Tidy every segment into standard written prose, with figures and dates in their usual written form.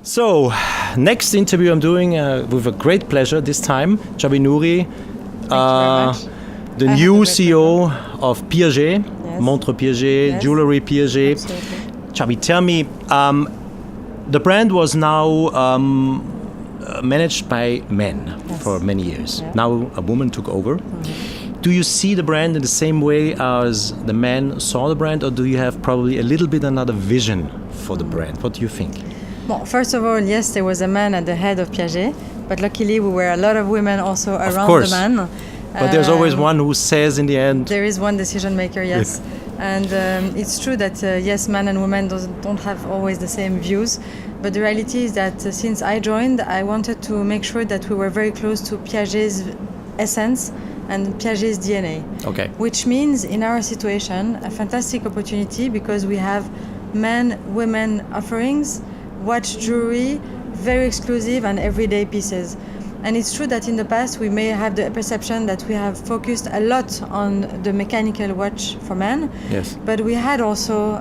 So, next interview I'm doing with a great pleasure this time, Chabi Nouri, the new CEO of Piaget, Yes. Montre Piaget, Yes. Jewelry Piaget. Absolutely. Chabi, tell me, the brand was now managed by men Yes. for many years. Yeah. Now a woman took over. Do you see the brand in the same way as the men saw the brand, or do you have probably a little bit another vision for the brand? What do you think? Well, first of all, yes, there was a man at the head of Piaget, but luckily we were a lot of women also around course. the man. But there's always one who says in the end. There is one decision maker, yes. And it's true that, yes, men and women don't have always the same views. But the reality is that since I joined, I wanted to make sure that we were very close to Piaget's essence and Piaget's DNA. Okay. Which means, in our situation, a fantastic opportunity because we have men, women offerings, watch jewelry, very exclusive and everyday pieces. And it's true that in the past we may have the perception that we have focused a lot on the mechanical watch for men. Yes. But we had also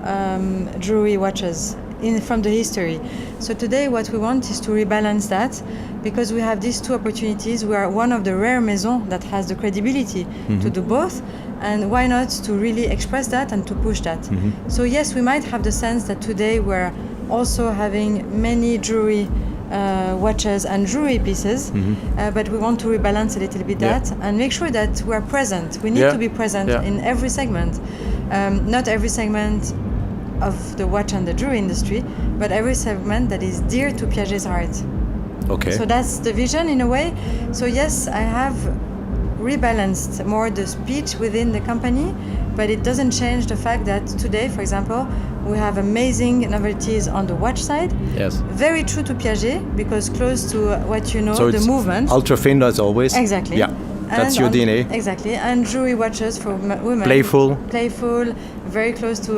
jewelry watches from the history. So today what we want is to rebalance that because we have these two opportunities. We are one of the rare maisons that has the credibility to do both. And why not to really express that and to push that? So yes, we might have the sense that today we're also having many jewelry watches and jewelry pieces, but we want to rebalance a little bit that and make sure that we are present. We need to be present in every segment. Not every segment of the watch and the jewelry industry, but every segment that is dear to Piaget's heart. Okay. So that's the vision in a way. So yes, I have rebalanced more the speech within the company, but it doesn't change the fact that today, for example, we have amazing novelties on the watch side. Yes. Very true to Piaget because close to what you know, So the it's movement. ultra thin as always. Exactly. Yeah. That's your DNA. Exactly. And jewelry watches for women. Playful. Playful, very close to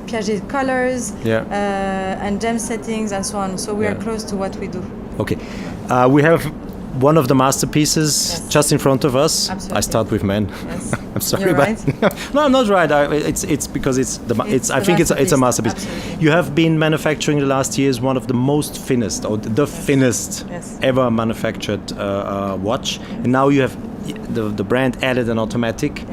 Piaget colors and gem settings and so on. So we are close to what we do. Okay. We have one of the masterpieces just in front of us. Absolutely. I start with men. Yes. I'm sorry, You're but right. no, I'm not right. It's because I think it's a masterpiece. Absolutely. You have been manufacturing the last years one of the most thinnest or the thinnest ever manufactured watch, and now you have the brand added an automatic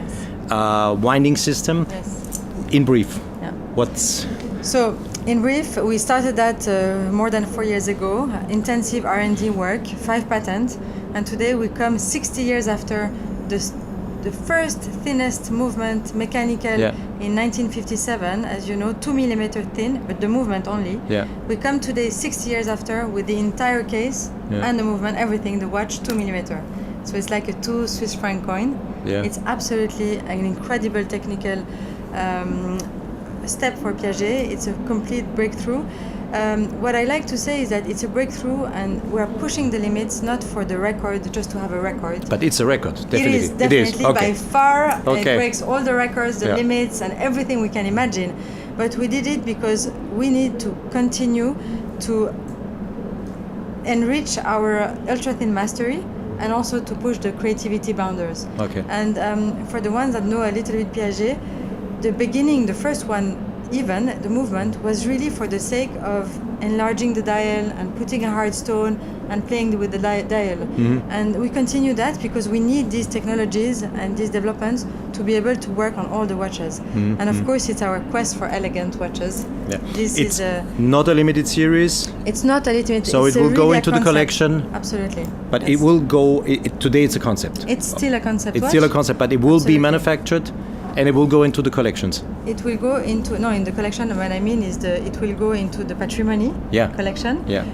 winding system. Yes. In brief, Yeah. what's So, in brief, we started that more than 4 years ago. Intensive R&D work, 5 patents, and today we come 60 years after the first thinnest movement mechanical in 1957. As you know, 2 millimeter thin, but the movement only. Yeah. We come today 60 years after with the entire case and the movement, everything, the watch 2 millimeter. So it's like a 2 Swiss franc coin. Yeah. It's absolutely an incredible technical step for Piaget. It's a complete breakthrough. What I like to say is that it's a breakthrough and we're pushing the limits not for the record, just to have a record. But it's a record, definitely. It is definitely Okay. by far. Okay. It breaks all the records, the limits and everything we can imagine. But we did it because we need to continue to enrich our ultra-thin mastery and also to push the creativity boundaries. Okay. And for the ones that know a little bit Piaget, the beginning, the first one, even the movement was really for the sake of enlarging the dial and putting a hard stone and playing with the dial. And we continue that because we need these technologies and these developments to be able to work on all the watches. And of course, it's our quest for elegant watches. Yeah. This it's is not a limited series. It's not a limited. So it's it will really go a into the concept. collection. Absolutely. But Yes. it will go. Today it's a concept. It's still a concept. It's watch. still a concept, but it will Absolutely. be manufactured, and it will go into the collections. It will go into in the collection. What I mean is it will go into the patrimony collection. Yeah.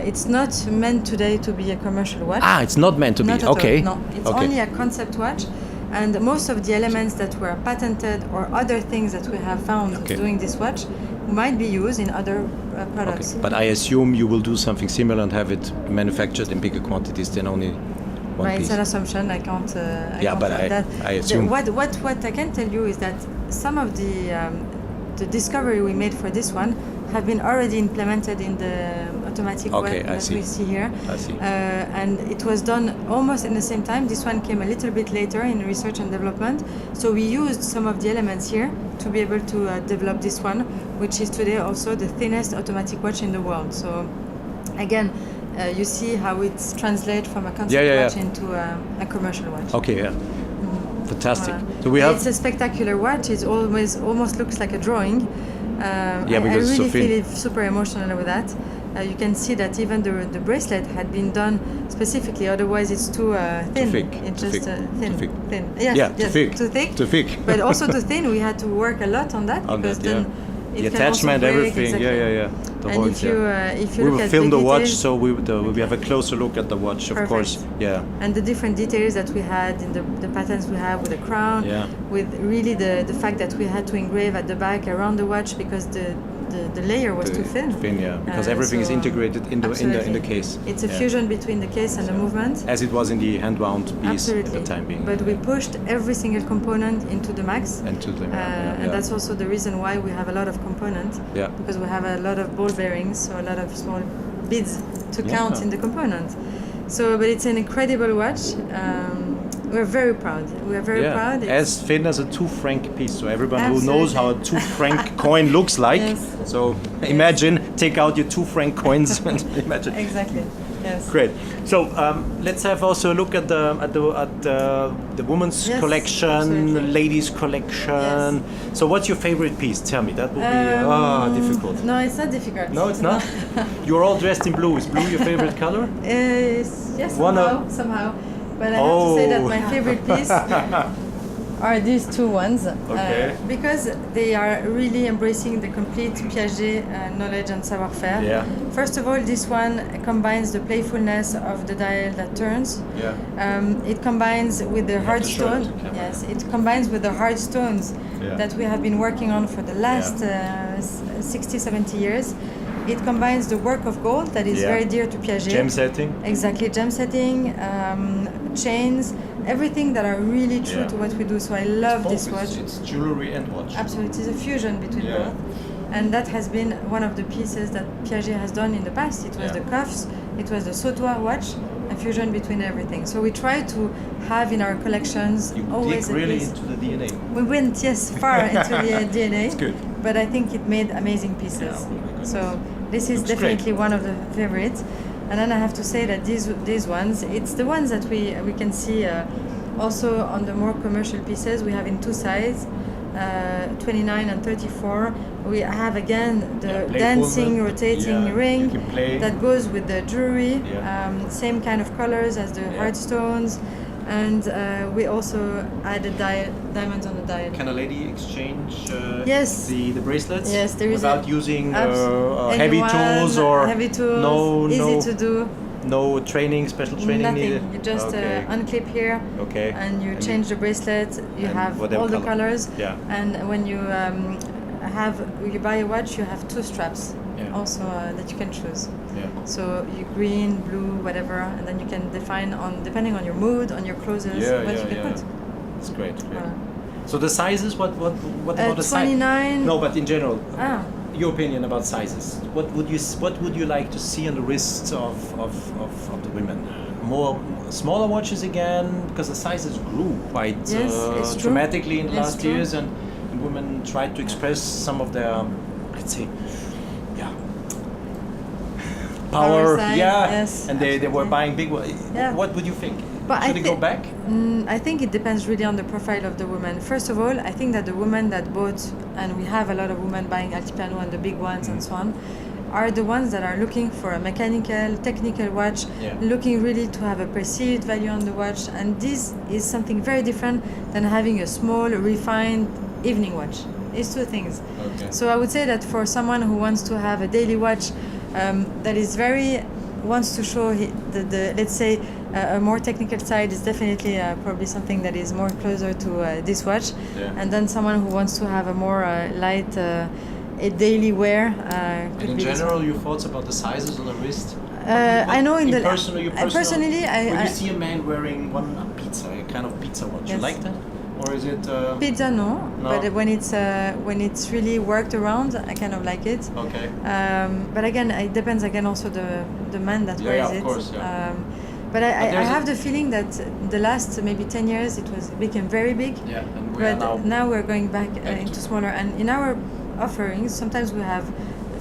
It's not meant today to be a commercial watch. It's not meant to Not be. at Okay. all. No, it's okay. only a concept watch, and most of the elements that were patented or other things that we have found doing this watch might be used in other products. Okay. But I assume you will do something similar and have it manufactured in bigger quantities than only one Right, piece. it's an assumption. I can't. Yeah, but I assume. What I can tell you is that some of the discovery we made for this one have been already implemented in the automatic one that we see here. I see. And it was done almost in the same time. This one came a little bit later in research and development. So we used some of the elements here to be able to develop this one, which is today also the thinnest automatic watch in the world. So again, you see how it's translated from a concept watch into a commercial watch. Okay, yeah. Fantastic. So it's a spectacular watch. It almost looks like a drawing. I really feel it super emotional with that. You can see that even the bracelet had been done specifically. Otherwise, it's too thin. Too thick. It's too just thick. thin. Yes, too thick. Too thick. Too thick. But also too thin. We had to work a lot on that because then it the can attachment, also break, everything. exactly. Yeah. The and whole, if you we look will at film the watch, details, so we have a closer look at the watch, of course. Yeah. And the different details that we had in the patterns we have with the crown, with really the fact that we had to engrave at the back around the watch because the layer was too thin. Because everything is integrated in the case. It's a fusion between the case and the movement. As it was in the hand-wound piece at the time being. But we pushed every single component into the max. And that's also the reason why we have a lot of components. Yeah. Because we have a lot of ball bearings, so a lot of small beads to count in the component. So, but it's an incredible watch. We're very proud. We are very proud. It's as thin as a 2 franc piece. So everyone who knows how a 2 franc coin looks like. So imagine, take out your 2 franc coins and imagine. Exactly. Yes. Great. So let's have also a look at the women's collection, ladies' collection. So what's your favorite piece? Tell me. That would be difficult. No, it's not difficult. No, it's not. You're all dressed in blue. Is blue your favorite color? Yes, somehow. But I have to say that my favorite piece are these two ones. Because they are really embracing the complete Piaget knowledge and savoir-faire. Yeah. First of all, this one combines the playfulness of the dial that turns. It combines with the hard stone. Yes, it combines with the hard stones that we have been working on for the last 60, 70 years. It combines the work of gold that is very dear to Piaget. Gem setting. Exactly, gem setting, chains, everything that are really true to what we do. So I love this watch. It's jewelry and watch. Absolutely, it's a fusion between both. And that has been one of the pieces that Piaget has done in the past. It was the cuffs, it was the sautoir watch, a fusion between everything. So we try to have in our collections always dig really into the DNA. We went, far into the DNA. It's good. But I think it made amazing pieces. So this is definitely one of the favorites. And then I have to say that these ones, it's the ones that we can see also on the more commercial pieces. We have in 2 sizes, 29 and 34. We have again the dancing, rotating ring that goes with the jewelry. Same kind of colors as the hard stones. And we also added diamonds on the dial. Can a lady exchange the bracelets? Yes, there is without using heavy tools or heavy tools, easy to do. No special training needed? You just unclip here and you change the bracelet. You have all the colors. And when you you buy a watch, you have 2 straps also that you can choose. So you green, blue, whatever, and then you can define depending on your mood, on your clothes, what you can put. It's great. So the sizes, what about the size? 29. No, but in general, your opinion about sizes. What would you like to see on the wrists of the women? More smaller watches again, because the sizes grew quite dramatically in the last years, and women tried to express some of their, let's say, power, and they were buying big ones. What would you think? Should it go back? I think it depends really on the profile of the woman. First of all, I think that the women that bought, and we have a lot of women buying Altiplano and the big ones and so on, are the ones that are looking for a mechanical, technical watch, looking really to have a perceived value on the watch. And this is something very different than having a small, refined evening watch. It's 2 things. So I would say that for someone who wants to have a daily watch that is wants to show the let's say a more technical side, is definitely probably something that is more closer to this watch. And then someone who wants to have a more light a daily wear could in be general, your thoughts about the sizes on the wrist? I know personally, when you see a man wearing a kind of pizza watch, you like that? Or is it pizza? No, but when it's really worked around, I kind of like it. But again, it depends again also the man that wears it. Of course, but I have the feeling that the last maybe 10 years it became very big. And now we're going back into smaller. And in our offerings, sometimes we have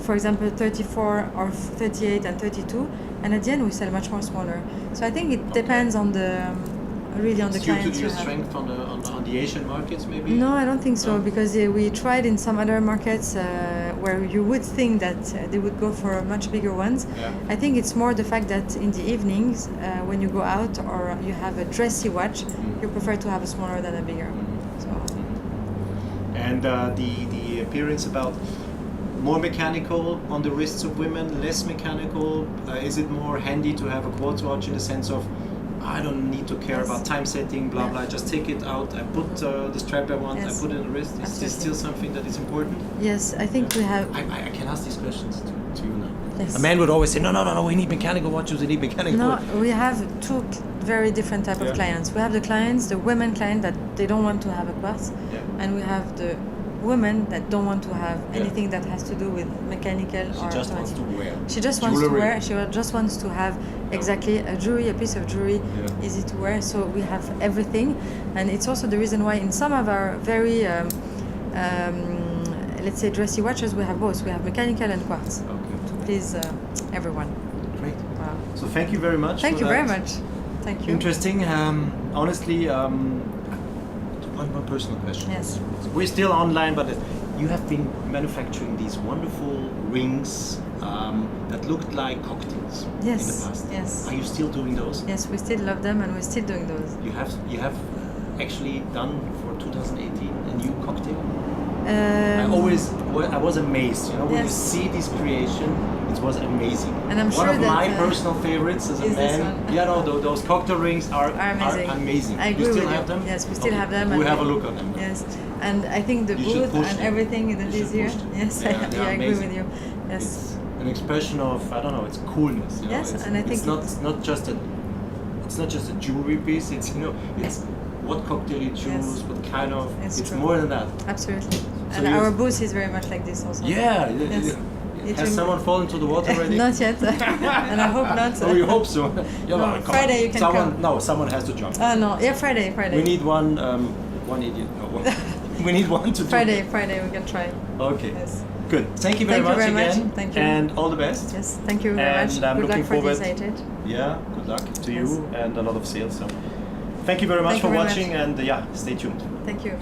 for example, 34 or 38 and 32, and at the end we sell much more smaller. So I think it depends on the really on the clients. Due to you your have. strength on the Asian markets, maybe? No, I don't think so, No? because we tried in some other markets where you would think that they would go for much bigger ones. Yeah. I think it's more the fact that in the evenings, when you go out or you have a dressy watch, you prefer to have a smaller than a bigger. So. And the appearance about more mechanical on the wrists of women, less mechanical? Is it more handy to have a quartz watch in the sense of I don't need to care about time setting, blah blah. I just take it out. I put the strap I want. I put it in the wrist. Is this still something that is important? Yes, I think we have. I can ask these questions to you now. Yes. A man would always say, no. We need mechanical watches. We need mechanical. No, watches. we have two very different type of clients. We have the clients, the women client that they don't want to have a quartz, and we have the women that don't want to have anything that has to do with mechanical or She just automatic. wants to wear. She just wants to wear. She just wants to have exactly a jewelry, a piece of jewelry, easy to wear. So we have everything, and it's also the reason why in some of our very, let's say, dressy watches, we have both. We have mechanical and quartz to please everyone. Great. Wow. So thank you very much. Thank you very much. Thank you. Interesting. Honestly, one personal question. Yes. We're still online, but you have been manufacturing these wonderful rings that looked like cocktails in the past. Yes. Are you still doing those? Yes, we still love them, and we're still doing those. You have actually done for 2018 a new cocktail. I was amazed. You know, when you see this creation, it was amazing. And I'm one sure of that my personal favorites as a man. Yeah, no, those cocktail rings are amazing. I agree you still with have them? Yes, we still have them. We have a look on them. Yes, and I think the booth and everything that is here. Yes, I agree with you. Yes, it's an expression of it's coolness. You know? Yes, and I think it's not just a jewelry piece. It's it's what cocktail you choose, what kind of. It's more than that. Absolutely. So and our booth is very much like this also. Yeah. Yes. Has someone fallen into the water already? Not yet, and I hope not. Oh, you hope so. No, Friday you can come. No, someone has to jump. No, yeah, Friday. We need one idiot. No, we need one to Friday we can try. Okay. Yes. Good. Thank you very much again. Thank you. And all the best. Yes, thank you very much. I'm good looking luck for forward. the SIHH. Yeah, good luck to you and a lot of sales. So, thank you very much for watching, and stay tuned. Thank you.